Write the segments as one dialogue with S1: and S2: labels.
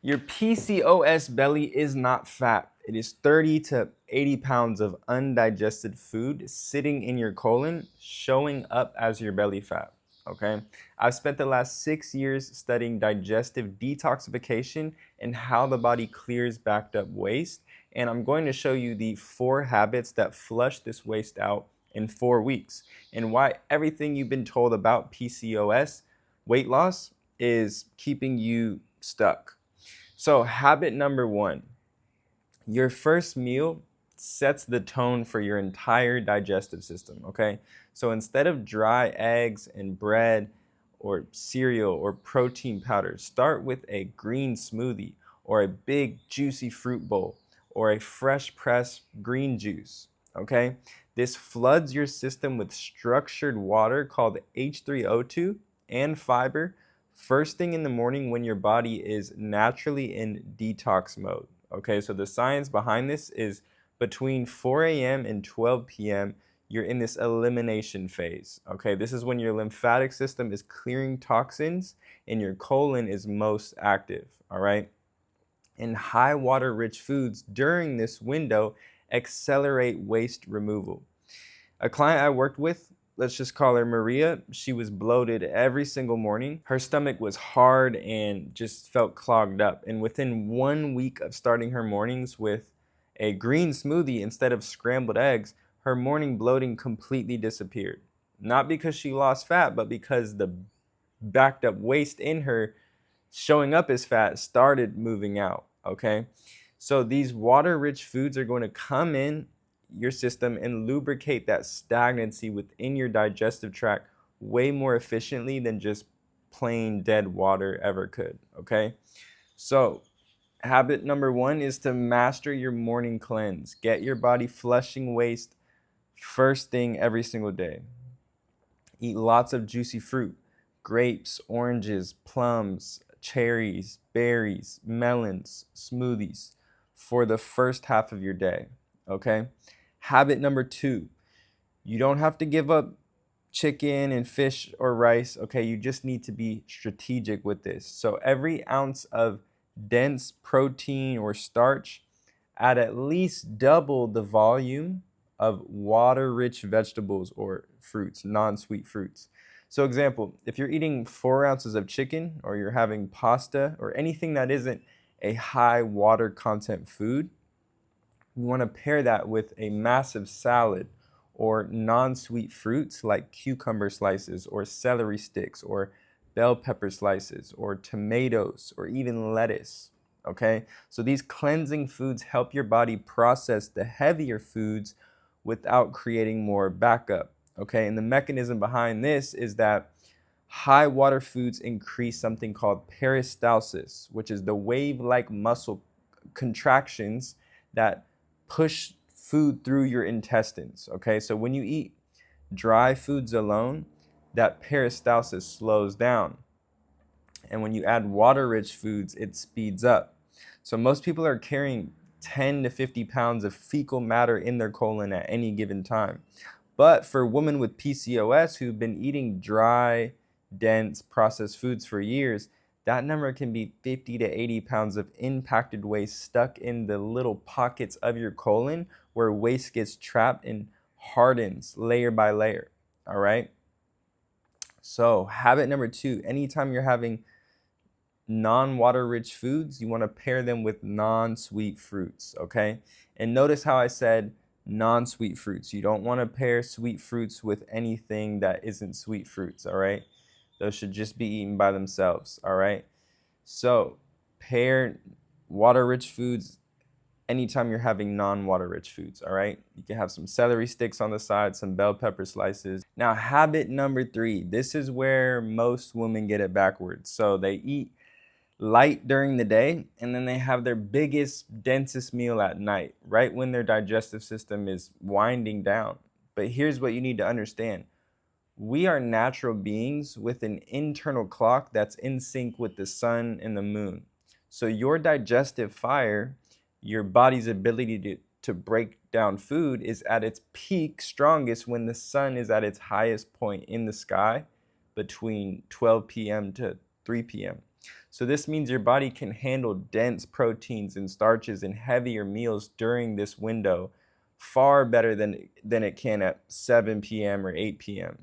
S1: Your PCOS belly is not fat. It is 30 to 80 pounds of undigested food sitting in your colon, showing up as your belly fat. Okay? I've spent the last 6 years studying digestive detoxification and how the body clears backed up waste. And I'm going to show you the 4 habits that flush this waste out in 4 weeks, and why everything you've been told about PCOS weight loss is keeping you stuck. So, habit number 1, your first meal sets the tone for your entire digestive system, okay? So, instead of dry eggs and bread or cereal or protein powder, start with a green smoothie or a big juicy fruit bowl or a fresh pressed green juice, okay? This floods your system with structured water called H3O2 and fiber first thing in the morning when your body is naturally in detox mode. Okay, so the science behind this is between 4 a.m. and 12 p.m., you're in this elimination phase. Okay, this is when your lymphatic system is clearing toxins and your colon is most active. All right, and high water rich foods during this window accelerate waste removal. A client I worked with, let's just call her Maria, she was bloated every single morning. Her stomach was hard and just felt clogged up. And within 1 week of starting her mornings with a green smoothie instead of scrambled eggs, her morning bloating completely disappeared. Not because she lost fat, but because the backed up waste in her showing up as fat started moving out. Okay. So these water rich foods are going to come in your system and lubricate that stagnancy within your digestive tract way more efficiently than just plain dead water ever could. Okay. So habit number 1 is to master your morning cleanse. Get your body flushing waste first thing every single day. Eat lots of juicy fruit, grapes, oranges, plums, cherries, berries, melons, smoothies for the first half of your day. Okay. Habit number 2, you don't have to give up chicken and fish or rice. Okay. You just need to be strategic with this. So every ounce of dense protein or starch, add at least double the volume of water-rich vegetables or fruits, non-sweet fruits. So example, if you're eating 4 ounces of chicken or you're having pasta or anything that isn't a high water content food, you want to pair that with a massive salad or non-sweet fruits like cucumber slices or celery sticks or bell pepper slices or tomatoes or even lettuce. Okay, so these cleansing foods help your body process the heavier foods without creating more backup. Okay, and the mechanism behind this is that high water foods increase something called peristalsis, which is the wave-like muscle contractions that push food through your intestines. Okay, so when you eat dry foods alone, that peristalsis slows down. And when you add water-rich foods, it speeds up. So most people are carrying 10 to 50 pounds of fecal matter in their colon at any given time. But for women with PCOS who've been eating dry, dense, processed foods for years, that number can be 50 to 80 pounds of impacted waste stuck in the little pockets of your colon where waste gets trapped and hardens layer by layer. All right. So, habit number 2, anytime you're having non-water rich foods, you want to pair them with non-sweet fruits, okay? And notice how I said non-sweet fruits. You don't want to pair sweet fruits with anything that isn't sweet fruits, all right? Those should just be eaten by themselves, all right? So, pair water rich foods anytime you're having non-water rich foods, all right? You can have some celery sticks on the side, some bell pepper slices. Now, habit number 3, this is where most women get it backwards. So they eat light during the day and then they have their biggest, densest meal at night, right when their digestive system is winding down. But here's what you need to understand. We are natural beings with an internal clock that's in sync with the sun and the moon. So your digestive fire, your body's ability to break down food, is at its peak strongest when the sun is at its highest point in the sky between 12 p.m. to 3 p.m. So this means your body can handle dense proteins and starches and heavier meals during this window far better than it can at 7 p.m. or 8 p.m.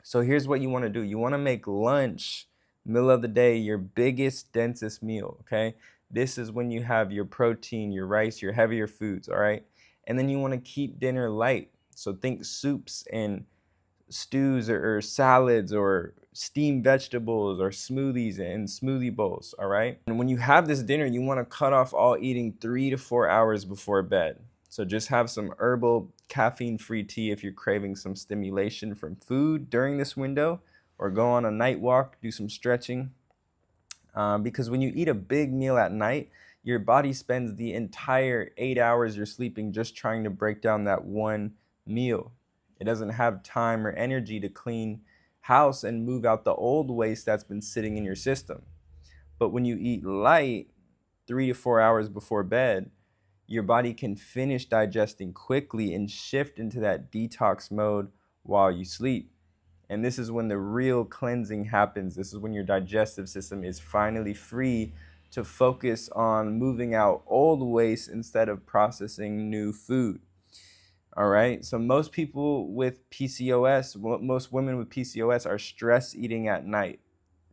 S1: So here's what you want to do. You want to make lunch, middle of the day, your biggest, densest meal, okay? This is when you have your protein, your rice, your heavier foods, all right? And then you want to keep dinner light. So think soups and stews or salads or steamed vegetables or smoothies and smoothie bowls, all right? And when you have this dinner, you want to cut off all eating 3 to 4 hours before bed. So just have some herbal caffeine-free tea if you're craving some stimulation from food during this window, or go on a night walk, do some stretching. Because when you eat a big meal at night, your body spends the entire 8 hours you're sleeping just trying to break down that one meal. It doesn't have time or energy to clean house and move out the old waste that's been sitting in your system. But when you eat light, 3 to 4 hours before bed, your body can finish digesting quickly and shift into that detox mode while you sleep. And this is when the real cleansing happens. This is when your digestive system is finally free to focus on moving out old waste instead of processing new food. All right. So most people with PCOS, most women with PCOS are stress eating at night.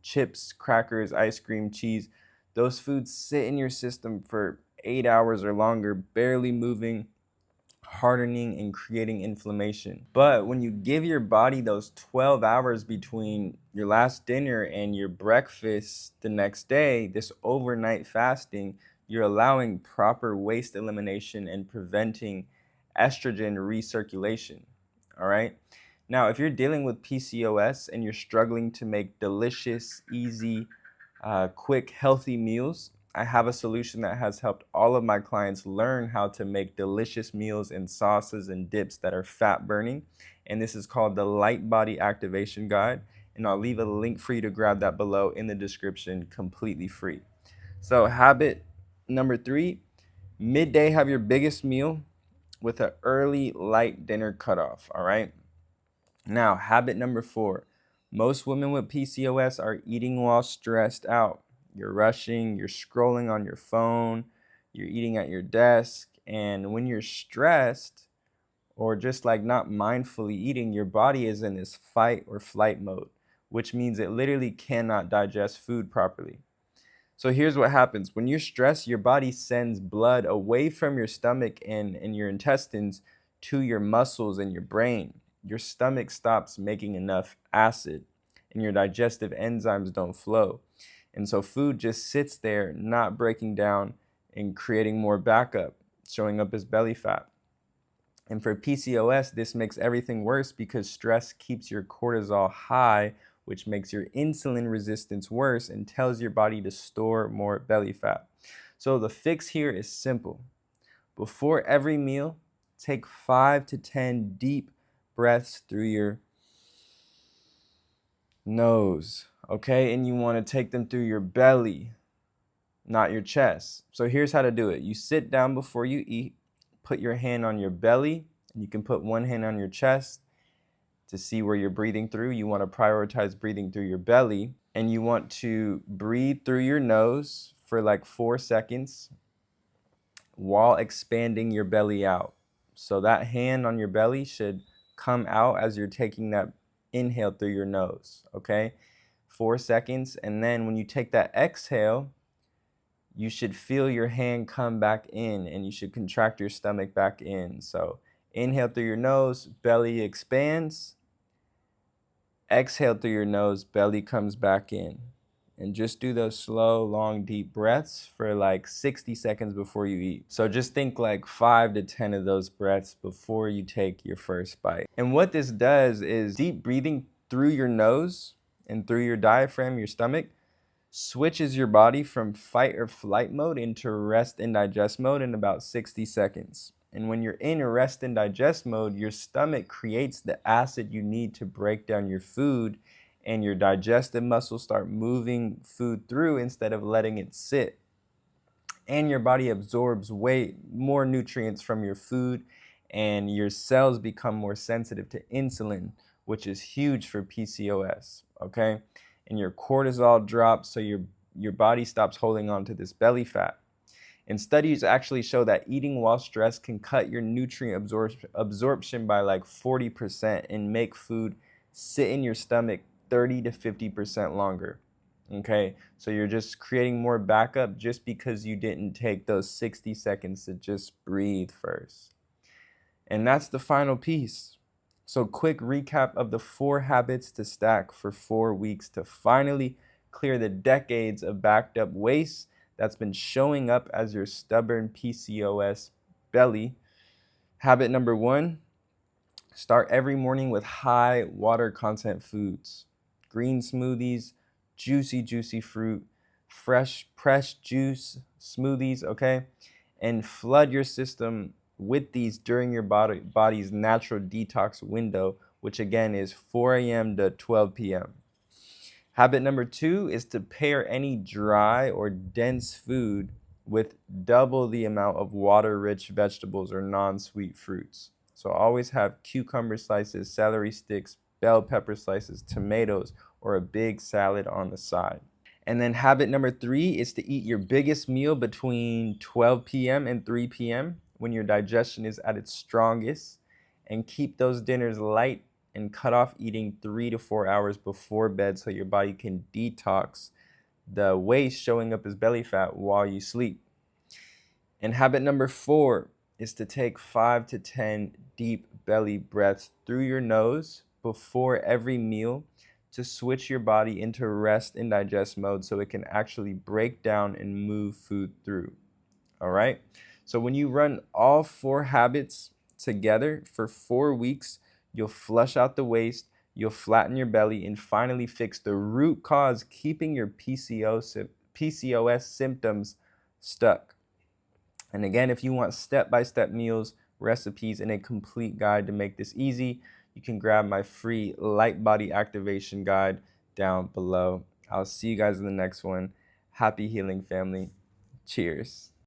S1: Chips, crackers, ice cream, cheese, those foods sit in your system for 8 hours or longer, barely moving, hardening and creating inflammation. But when you give your body those 12 hours between your last dinner and your breakfast the next day, this overnight fasting, you're allowing proper waste elimination and preventing estrogen recirculation. All right. Now, if you're dealing with PCOS and you're struggling to make delicious, easy, quick, healthy meals, I have a solution that has helped all of my clients learn how to make delicious meals and sauces and dips that are fat burning. And this is called the Light Body Activation Guide. And I'll leave a link for you to grab that below in the description, completely free. So habit number 3, midday have your biggest meal with an early light dinner cutoff, all right? Now, habit number 4, most women with PCOS are eating while stressed out. You're rushing, you're scrolling on your phone, you're eating at your desk, and when you're stressed or just like not mindfully eating, your body is in this fight or flight mode, which means it literally cannot digest food properly. So here's what happens. When you're stressed, your body sends blood away from your stomach and your intestines to your muscles and your brain. Your stomach stops making enough acid and your digestive enzymes don't flow. And so food just sits there, not breaking down and creating more backup, showing up as belly fat. And for PCOS, this makes everything worse because stress keeps your cortisol high, which makes your insulin resistance worse and tells your body to store more belly fat. So the fix here is simple. Before every meal, take 5 to 10 deep breaths through your nose, okay? And you want to take them through your belly, not your chest. So here's how to do it. You sit down before you eat, put your hand on your belly, and you can put one hand on your chest to see where you're breathing through. You want to prioritize breathing through your belly, and you want to breathe through your nose for like 4 seconds while expanding your belly out. So that hand on your belly should come out as you're taking that inhale through your nose, okay? 4 seconds, and then when you take that exhale, you should feel your hand come back in and you should contract your stomach back in. So inhale through your nose, belly expands. Exhale through your nose, belly comes back in. And just do those slow, long, deep breaths for like 60 seconds before you eat. So just think like 5 to 10 of those breaths before you take your first bite. And what this does is deep breathing through your nose and through your diaphragm, your stomach, switches your body from fight or flight mode into rest and digest mode in about 60 seconds. And when you're in rest and digest mode, your stomach creates the acid you need to break down your food, and your digestive muscles start moving food through instead of letting it sit. And your body absorbs way more nutrients from your food, and your cells become more sensitive to insulin, which is huge for PCOS, okay? And your cortisol drops, so your body stops holding on to this belly fat. And studies actually show that eating while stressed can cut your nutrient absorption by like 40% and make food sit in your stomach 30 to 50% longer. Okay, so you're just creating more backup just because you didn't take those 60 seconds to just breathe first. And that's the final piece. So, quick recap of the 4 habits to stack for 4 weeks to finally clear the decades of backed up waste that's been showing up as your stubborn PCOS belly. Habit number 1, start every morning with high water content foods, green smoothies, juicy fruit, fresh pressed juice smoothies, okay? And flood your system with these during your body's natural detox window, which again is 4 a.m. to 12 p.m. Habit number 2 is to pair any dry or dense food with double the amount of water-rich vegetables or non-sweet fruits. So always have cucumber slices, celery sticks, bell pepper slices, tomatoes, or a big salad on the side. And then habit number 3 is to eat your biggest meal between 12 p.m. and 3 p.m. when your digestion is at its strongest, and keep those dinners light and cut off eating 3 to 4 hours before bed so your body can detox the waste showing up as belly fat while you sleep. And habit number 4 is to take 5 to 10 deep belly breaths through your nose before every meal to switch your body into rest and digest mode so it can actually break down and move food through. All right? So when you run all 4 habits together for 4 weeks, you'll flush out the waste, you'll flatten your belly, and finally fix the root cause keeping your PCOS symptoms stuck. And again, if you want step-by-step meals, recipes, and a complete guide to make this easy, you can grab my free light body activation guide down below. I'll see you guys in the next one. Happy healing, family. Cheers.